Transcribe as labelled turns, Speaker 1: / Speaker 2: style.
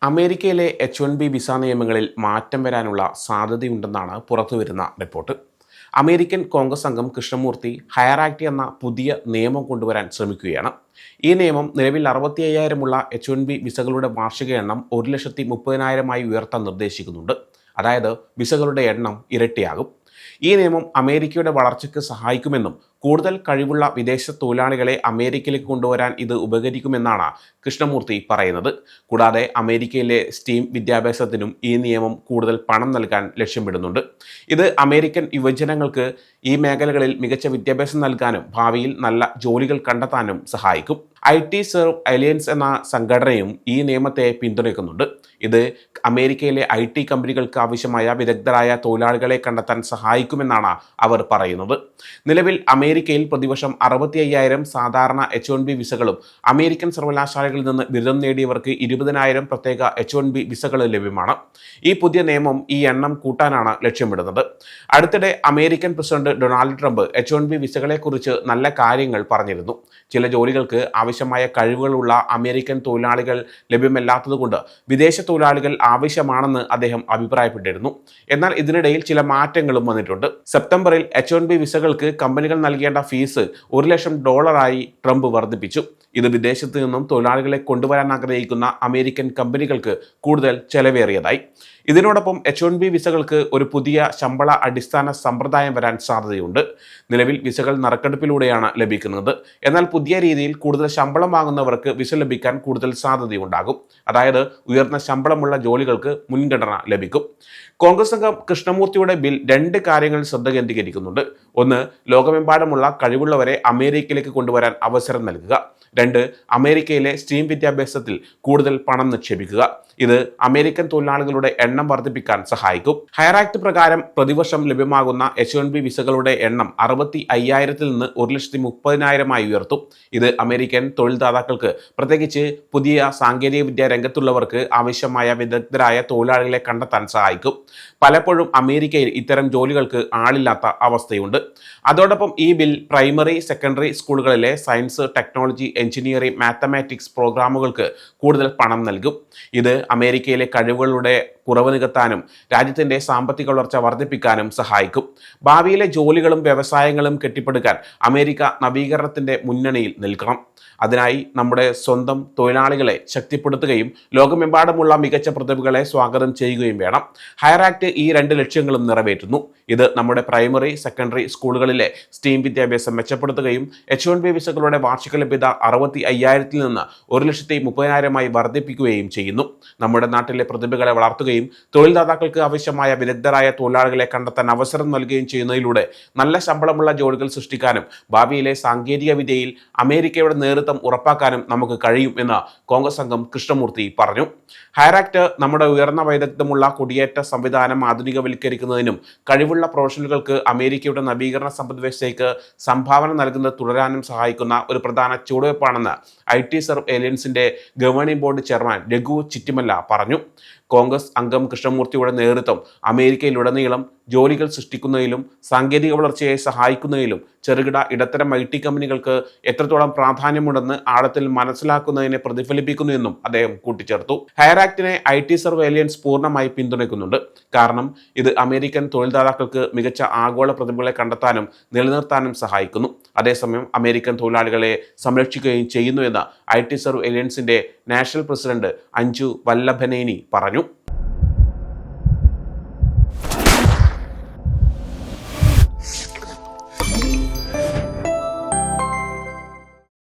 Speaker 1: അമേരിക്കയിലെ H-1B visa നിയമങ്ങളിൽ മാറ്റം വരാനുള്ള സാധ്യതയുണ്ടെന്നാണ് പുറത്തുവരുന്ന റിപ്പോർട്ട്. അമേരിക്കൻ കോൺഗ്രസ് അംഗം കൃഷ്ണമൂർത്തി ഹയർ ആക്ട് എന്ന പുതിയ നിയമം കൊണ്ടുവരാൻ ശ്രമിക്കുകയാണ്. ഈ നിയമം നിലവിൽ 65,000 H-1B വിസകളുടെ വാർഷിക എണ്ണം 1,30,000 ഉയർത്താൻ നിർദ്ദേശിക്കുന്നുണ്ട്. അതായത് വിസകളുടെ എണ്ണം ഇരട്ടിയാകും. ഈ നിയമം അമേരിക്കയുടെ വളർച്ചയ്ക്ക് സഹായിക്കുമെന്നും കൂടുതൽ കഴിവുള്ള വിദേശ തൊഴിലാളികളെ അമേരിക്കയിലേക്ക് കൊണ്ടുവരാൻ ഇത് ഉപകരിക്കുമെന്നാണ് കൃഷ്ണമൂർത്തി പറയുന്നത്. കൂടാതെ അമേരിക്കയിലെ സ്റ്റീം വിദ്യാഭ്യാസത്തിനും ഈ നിയമം കൂടുതൽ പണം നൽകാൻ ലക്ഷ്യമിടുന്നുണ്ട്. ഇത് അമേരിക്കൻ യുവജനങ്ങൾക്ക് ഈ മേഖലകളിൽ മികച്ച വിദ്യാഭ്യാസം നൽകാനും ഭാവിയിൽ നല്ല ജോലികൾ കണ്ടെത്താനും സഹായിക്കും. IT സെർവ് അലയൻസ് എന്ന സംഘടനയും ഈ നിയമത്തെ പിന്തുണയ്ക്കുന്നുണ്ട്. ഇത് അമേരിക്കയിലെ IT കമ്പനികൾക്ക് ആവശ്യമായ വിദഗ്ധരായ തൊഴിലാളികളെ കണ്ടെത്താൻ സഹായിക്കുമെന്നാണ് അവർ പറയുന്നത്. നിലവിൽ അമേരിക്കയിൽ പ്രതിവർഷം 65,000 സാധാരണ H-1B വിസകളും അമേരിക്കൻ സർവകലാശാലകളിൽ നിന്ന് ബിരുദം നേടിയവർക്ക് 20,000 പ്രത്യേക H-1B വിസകൾ ലഭ്യമാണ്. ഈ പുതിയ നിയമം ഈ എണ്ണം കൂട്ടാനാണ് ലക്ഷ്യമിടുന്നത്. അടുത്തിടെ American president Donald Trump H-1B വിസകളെക്കുറിച്ച് നല്ല കാര്യങ്ങൾ പറഞ്ഞിരുന്നു. ചില ജോലികൾക്ക് ആവശ്യമായ കഴിവുകളുള്ള അമേരിക്കൻ തൊഴിലാളികൾ ലഭ്യമല്ലാത്തതുകൊണ്ട് വിദേശ തൊഴിലാളികൾ ആവശ്യമാണെന്ന് അദ്ദേഹം അഭിപ്രായപ്പെട്ടിരുന്നു. എന്നാൽ ഇതിനിടയിൽ ചില മാറ്റങ്ങളും വന്നിട്ടുണ്ട്. സെപ്റ്റംബറിൽ H-1B വിസകൾക്ക് കമ്പനികൾ നൽകേണ്ട ഫീസ് $1,00,000 ട്രംപ് വർദ്ധിപ്പിച്ചു. ഇത് വിദേശത്ത് നിന്നും തൊഴിലാളികളെ കൊണ്ടുവരാൻ ആഗ്രഹിക്കുന്ന അമേരിക്കൻ കമ്പനികൾക്ക് കൂടുതൽ ചെലവേറിയതായി. ഇതിനോടൊപ്പം H-1B വിസകൾക്ക് ഒരു പുതിയ ശമ്പള അടിസ്ഥാന സമ്പ്രദായം വരാൻ സാധ്യതയുണ്ട്. നിലവിൽ വിസകൾ നറുക്കെടുപ്പിലൂടെയാണ് ലഭിക്കുന്നത്. എന്നാൽ പുതിയ രീതിയിൽ കൂടുതൽ ശമ്പളം വാങ്ങുന്നവർക്ക് വിസ ലഭിക്കാൻ കൂടുതൽ സാധ്യതയുണ്ടാകും. അതായത് ഉയർന്ന ശമ്പളമുള്ള ജോലികൾക്ക് മുൻഗണന ലഭിക്കും. കോൺഗ്രസ് അംഗം കൃഷ്ണമൂർത്തിയുടെ ബിൽ 2 കാര്യങ്ങൾ ശ്രദ്ധ കേന്ദ്രീകരിക്കുന്നുണ്ട്. ഒന്ന്, ലോകമെമ്പാടുമുള്ള കഴിവുള്ളവരെ അമേരിക്കയിലേക്ക് കൊണ്ടുവരാൻ അവസരം നൽകുക. 2, അമേരിക്കയിലെ സ്റ്റീം വിദ്യാഭ്യാസത്തിൽ കൂടുതൽ പണം നിക്ഷേപിക്കുക. ഇത് അമേരിക്കൻ തൊഴിലാളികളുടെ എണ്ണം വർദ്ധിപ്പിക്കാൻ സഹായിക്കും. ഹയർ ആക്ട് പ്രകാരം പ്രതിവർഷം ലഭ്യമാകുന്ന H-1B വിസകളുടെ എണ്ണം 65,000 നിന്ന് 1,30,000 ഉയർത്തും. ഇത് അമേരിക്കൻ തൊഴിൽദാതാക്കൾക്ക്, പ്രത്യേകിച്ച് പുതിയ സാങ്കേതിക വിദ്യാ രംഗത്തുള്ളവർക്ക് ആവശ്യമായ വിദഗ്ധരായ തൊഴിലാളികളെ കണ്ടെത്താൻ സഹായിക്കും. പലപ്പോഴും അമേരിക്കയിൽ ഇത്തരം ജോലികൾക്ക് ആളില്ലാത്ത അവസ്ഥയുണ്ട്. അതോടൊപ്പം ഈ ബിൽ പ്രൈമറി, സെക്കൻഡറി സ്കൂളുകളിലെ സയൻസ്, ടെക്നോളജി, എഞ്ചിനീയറിംഗ്, മാത്തമാറ്റിക്സ് പ്രോഗ്രാമുകൾക്ക് കൂടുതൽ പണം നൽകും. ഇത് അമേരിക്കയിലെ കഴിവുകളുടെ കുറവ് നികത്താനും രാജ്യത്തിൻ്റെ സാമ്പത്തിക വളർച്ച വർദ്ധിപ്പിക്കാനും സഹായിക്കും. ഭാവിയിലെ ജോലികളും വ്യവസായങ്ങളും കെട്ടിപ്പടുക്കാൻ അമേരിക്ക നവീകരണത്തിൻ്റെ മുന്നണിയിൽ നിൽക്കണം. അതിനായി നമ്മുടെ സ്വന്തം തൊഴിലാളികളെ ശക്തിപ്പെടുത്തുകയും ലോകമെമ്പാടുമുള്ള മികച്ച പ്രതിഭകളെ സ്വാഗതം ചെയ്യുകയും വേണം. ഹയർ ആക്ട് ഈ 2 ലക്ഷ്യങ്ങളും നിറവേറ്റുന്നു. ഇത് നമ്മുടെ പ്രൈമറി, സെക്കൻഡറി സ്കൂളുകളിലെ സ്റ്റീം വിദ്യാഭ്യാസം മെച്ചപ്പെടുത്തുകയും H-1B വിസകളുടെ വാർഷിക ലഭ്യത 65,000 നിന്ന് 1,30,000 വർദ്ധിപ്പിക്കുകയും ചെയ്യുന്നു. നമ്മുടെ നാട്ടിലെ പ്രതിഭകളെ വളർത്തുകയും തൊഴിൽദാതാക്കൾക്ക് ആവശ്യമായ വിദഗ്ധരായ തൊഴിലാളികളെ കണ്ടെത്താൻ അവസരം നൽകുകയും ചെയ്യുന്നതിലൂടെ നല്ല ശമ്പളമുള്ള ജോലികൾ സൃഷ്ടിക്കാനും ഭാവിയിലെ സാങ്കേതിക വിദ്യയിൽ അമേരിക്കയുടെ നേതൃത്വം ഉറപ്പാക്കാനും നമുക്ക് കഴിയും എന്ന് കോൺഗ്രസ് അംഗം കൃഷ്ണമൂർത്തി പറഞ്ഞു. ഹയർ ആക്ട് നമ്മുടെ ഉയർന്ന വൈദഗ്ധ്യമുള്ള കുടിയേറ്റ സംവിധാനം ആധുനികവൽക്കരിക്കുന്നതിനും കഴിവുള്ള പ്രൊഫഷണലുകൾക്ക് അമേരിക്കയുടെ നവീകരണ സമ്പദ്വ്യവസ്ഥയ്ക്ക് സംഭാവന നൽകുന്നത് തുടരാനും സഹായിക്കുന്ന ഒരു പ്രധാന ചുവടുവയ്പ്പാണെന്ന് IT സെർവ് അലയൻസിന്റെ governing board chairman Raghu Chittimalla പറഞ്ഞു. കോൺഗ്രസ് അംഗം കൃഷ്ണമൂർത്തിയുടെ നേതൃത്വം അമേരിക്കയിലുടനീളം ജോലികൾ സൃഷ്ടിക്കുന്നതിലും സാങ്കേതിക വളർച്ചയെ സഹായിക്കുന്നതിലും ചെറുകിട ഇടത്തരം IT കമ്പനികൾക്ക് എത്രത്തോളം പ്രാധാന്യമുണ്ടെന്ന് ആഴത്തിൽ മനസ്സിലാക്കുന്നതിനെ പ്രതിഫലിപ്പിക്കുന്നു എന്നും അദ്ദേഹം കൂട്ടിച്ചേർത്തു. ഹയർ ആക്ടിനെ IT സെർവ് അലയൻസ് പൂർണ്ണമായി പിന്തുണയ്ക്കുന്നുണ്ട്. കാരണം ഇത് അമേരിക്കൻ തൊഴിൽദാതാക്കൾക്ക് മികച്ച ആഗോള പ്രതിഭകളെ കണ്ടെത്താനും നിലനിർത്താനും സഹായിക്കുന്നു. അതേസമയം അമേരിക്കൻ തൊഴിലാളികളെ സംരക്ഷിക്കുകയും ചെയ്യുന്നു എന്ന് IT സെർവ് അലയൻസിന്റെ നാഷണൽ പ്രസിഡന്റ് അഞ്ജു വല്ലഭനേനി പറഞ്ഞു.